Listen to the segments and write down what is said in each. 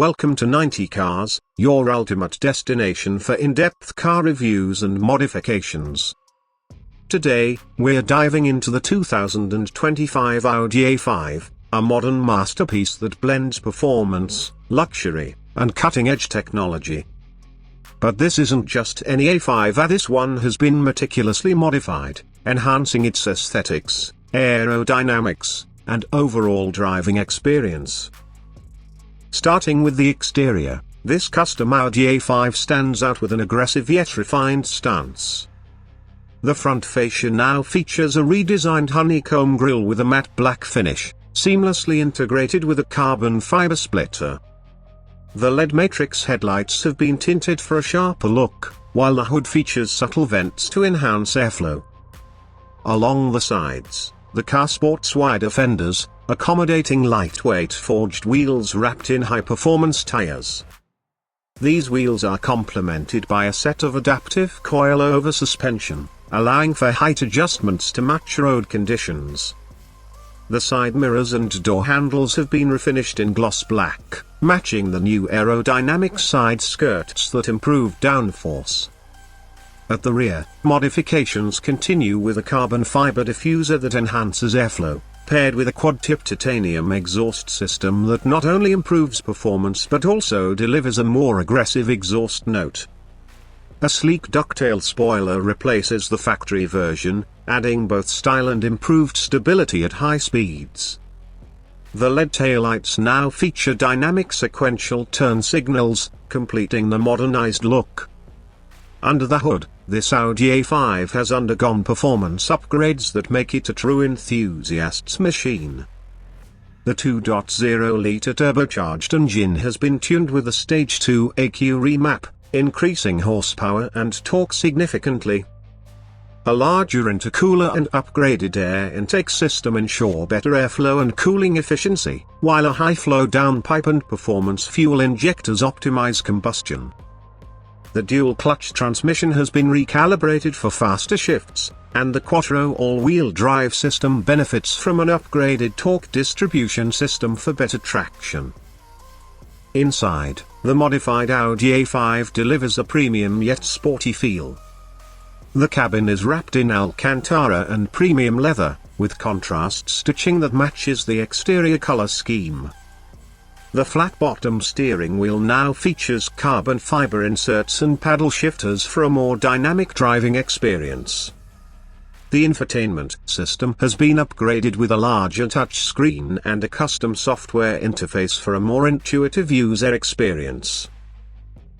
Welcome to 90 Cars, your ultimate destination for in-depth car reviews and modifications. Today, we're diving into the 2025 Audi A5, a modern masterpiece that blends performance, luxury, and cutting-edge technology. But this isn't just any A5, this one has been meticulously modified, enhancing its aesthetics, aerodynamics, and overall driving experience. Starting with the exterior, this custom Audi A5 stands out with an aggressive yet refined stance. The front fascia now features a redesigned honeycomb grille with a matte black finish, seamlessly integrated with a carbon fiber splitter. The LED matrix headlights have been tinted for a sharper look, while the hood features subtle vents to enhance airflow. Along the sides, the car sports wider fenders, accommodating lightweight forged wheels wrapped in high-performance tires. These wheels are complemented by a set of adaptive coil-over suspension, allowing for height adjustments to match road conditions. The side mirrors and door handles have been refinished in gloss black, matching the new aerodynamic side skirts that improve downforce. At the rear, modifications continue with a carbon fiber diffuser that enhances airflow, paired with a quad-tip titanium exhaust system that not only improves performance but also delivers a more aggressive exhaust note. A sleek ducktail spoiler replaces the factory version, adding both style and improved stability at high speeds. The LED taillights now feature dynamic sequential turn signals, completing the modernized look. Under the hood, this Audi A5 has undergone performance upgrades that make it a true enthusiast's machine. The 2.0-litre turbocharged engine has been tuned with a Stage 2 AQ remap, increasing horsepower and torque significantly. A larger intercooler and upgraded air intake system ensure better airflow and cooling efficiency, while a high-flow downpipe and performance fuel injectors optimize combustion. The dual-clutch transmission has been recalibrated for faster shifts, and the Quattro all-wheel drive system benefits from an upgraded torque distribution system for better traction. Inside, the modified Audi A5 delivers a premium yet sporty feel. The cabin is wrapped in Alcantara and premium leather, with contrast stitching that matches the exterior color scheme. The flat-bottom steering wheel now features carbon fiber inserts and paddle shifters for a more dynamic driving experience. The infotainment system has been upgraded with a larger touchscreen and a custom software interface for a more intuitive user experience.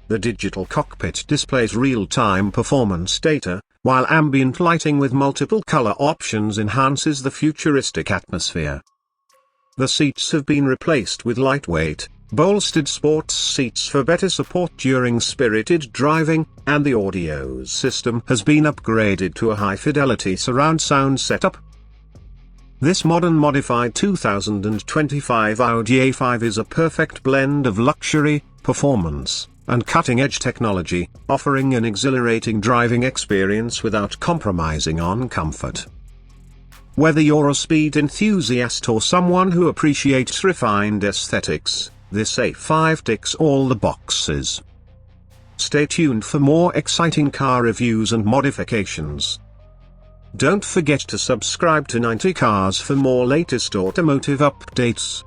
The digital cockpit displays real-time performance data, while ambient lighting with multiple color options enhances the futuristic atmosphere. The seats have been replaced with lightweight, bolstered sports seats for better support during spirited driving, and the audio system has been upgraded to a high-fidelity surround sound setup. This modern modified 2025 Audi A5 is a perfect blend of luxury, performance, and cutting-edge technology, offering an exhilarating driving experience without compromising on comfort. Whether you're a speed enthusiast or someone who appreciates refined aesthetics, this A5 ticks all the boxes. Stay tuned for more exciting car reviews and modifications. Don't forget to subscribe to 90 Cars for more latest automotive updates.